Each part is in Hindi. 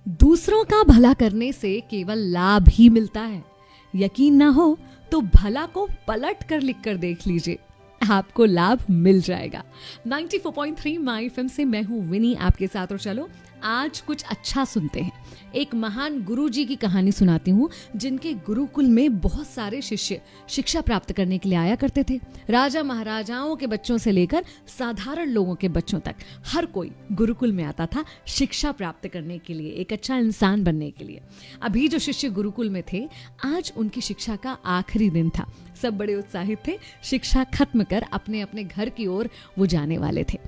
दूसरों का भला करने से केवल लाभ ही मिलता है। यकीन ना हो तो भला को पलट कर लिख कर देख लीजिए, आपको लाभ मिल जाएगा। 94.3 माय एफएम से मैं हूं विनी आपके साथ, और चलो आज कुछ अच्छा सुनते हैं। एक महान गुरुजी की कहानी सुनाती हूँ, जिनके गुरुकुल में बहुत सारे शिष्य शिक्षा प्राप्त करने के लिए आया करते थे। राजा महाराजाओं के बच्चों से लेकर साधारण लोगों के बच्चों तक हर कोई गुरुकुल में आता था शिक्षा प्राप्त करने के लिए, एक अच्छा इंसान बनने के लिए। अभी जो शिष्य गुरुकुल में थे, आज उनकी शिक्षा का आखिरी दिन था। सब बड़े उत्साहित थे, शिक्षा खत्म कर अपने अपने घर की ओर वो जाने वाले थे।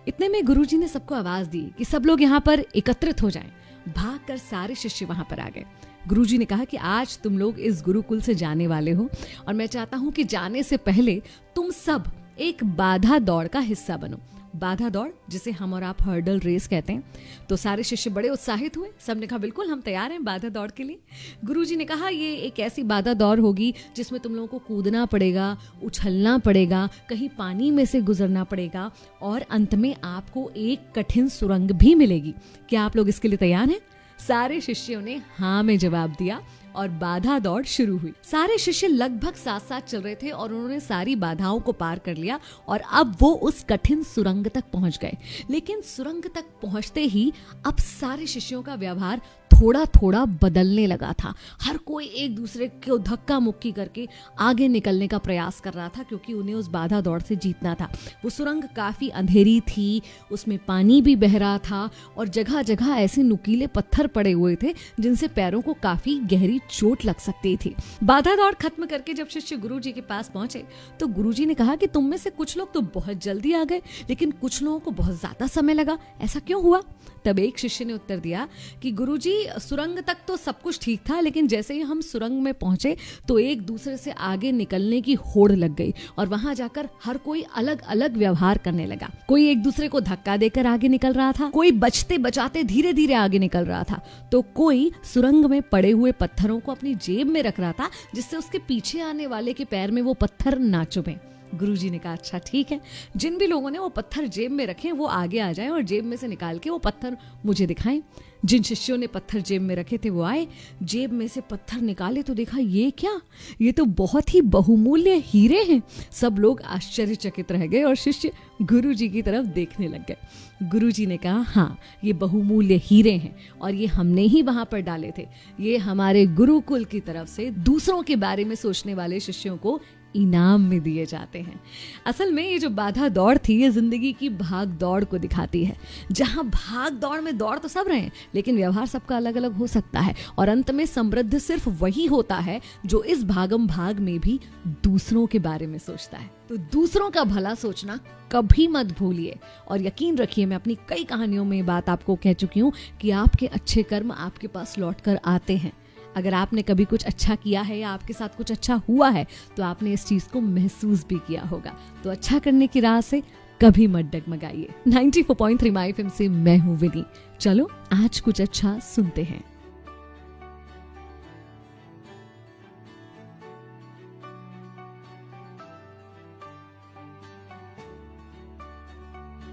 इतने में गुरुजी ने सबको आवाज दी कि सब लोग यहाँ पर एकत्रित हो जाएं। भागकर सारे शिष्य वहां पर आ गए। गुरुजी ने कहा कि आज तुम लोग इस गुरुकुल से जाने वाले हो, और मैं चाहता हूं कि जाने से पहले तुम सब एक बाधा दौड़ का हिस्सा बनो। बाधा दौड़, जिसे हम और आप हर्डल रेस कहते हैं। तो सारे शिष्य बड़े उत्साहित हुए, सबने कहा बिल्कुल हम तैयार हैं बाधा दौड़ के लिए। गुरुजी ने कहा ये एक ऐसी बाधा दौड़ होगी जिसमें तुम लोगों को कूदना पड़ेगा, उछलना पड़ेगा, कहीं पानी में से गुजरना पड़ेगा, और अंत में आपको एक कठिन सुरंग भी मिलेगी। क्या आप लोग इसके लिए तैयार हैं? सारे शिष्यों ने हाँ में जवाब दिया और बाधा दौड़ शुरू हुई। सारे शिष्य लगभग साथ साथ चल रहे थे और उन्होंने सारी बाधाओं को पार कर लिया, और अब वो उस कठिन सुरंग तक पहुंच गए। लेकिन सुरंग तक पहुंचते ही अब सारे शिष्यों का व्यवहार थोड़ा थोड़ा बदलने लगा था। हर कोई एक दूसरे को धक्का मुक्की करके आगे निकलने का प्रयास कर रहा था, क्योंकि उन्हें उस बाधा दौड़ से जीतना था। वो सुरंग काफी अंधेरी थी, उसमें पानी भी बह रहा था, और जगह जगह ऐसे नुकीले पत्थर पड़े हुए थे जिनसे पैरों को काफी गहरी चोट लग सकती थी। बाधा दौड़ खत्म करके जब शिष्य गुरुजी के पास पहुंचे तो गुरुजी ने कहा कि तुम में से कुछ लोग तो बहुत जल्दी आ गए, लेकिन कुछ लोगों को बहुत ज्यादा समय लगा, ऐसा क्यों हुआ? तब एक शिष्य ने उत्तर दिया कि गुरुजी, सुरंग तक तो सब कुछ ठीक था, लेकिन जैसे ही हम सुरंग में पहुंचे तो एक दूसरे से आगे निकलने की होड़ लग गई, और वहां जाकर हर कोई अलग अलग व्यवहार करने लगा। कोई एक दूसरे को धक्का देकर आगे निकल रहा था, कोई बचते बचाते धीरे धीरे आगे निकल रहा था, तो कोई सुरंग में पड़े हुए पत्थरों को अपनी जेब में रख रहा था, जिससे उसके पीछे आने वाले के पैर में वो पत्थर ना चुभे। गुरुजी ने कहा अच्छा ठीक है, जिन भी लोगों ने वो पत्थर जेब में रखे वो आगे आ जाएं और जेब में से निकाल के वो पत्थर मुझे दिखाएं। जिन शिष्यों ने पत्थर जेब में रखे थे वो आए, जेब में से पत्थर निकाले तो देखा ये क्या, ये तो बहुत ही बहुमूल्य हीरे हैं। सब लोग आश्चर्यचकित रह गए और शिष्य गुरुजी की तरफ देखने लग गए। गुरुजी ने कहा हाँ, ये बहुमूल्य हीरे हैं, और ये हमने ही वहां पर डाले थे। ये हमारे गुरुकुल की तरफ से दूसरों के बारे में सोचने वाले शिष्यों को इनाम में दिए जाते हैं। असल में ये जो बाधा दौड़ थी, ये जिंदगी की भाग दौड़ को दिखाती है, जहां भाग दौड़ में दौड़ तो सब रहे हैं, लेकिन व्यवहार सबका अलग अलग हो सकता है, और अंत में समृद्ध सिर्फ वही होता है जो इस भागम भाग में भी दूसरों के बारे में सोचता है। तो दूसरों का भला सोचना कभी मत भूलिए, और यकीन रखिए मैं अपनी कई कहानियों में बात आपको कह चुकी हूँ कि आपके अच्छे कर्म आपके पास लौट कर आते हैं। अगर आपने कभी कुछ अच्छा किया है या आपके साथ कुछ अच्छा हुआ है तो आपने इस चीज को महसूस भी किया होगा। तो अच्छा करने की राह से कभी मत डगमगाइए। 94.3 माय एफएम से मैं हूँ विनी। चलो आज कुछ अच्छा सुनते हैं।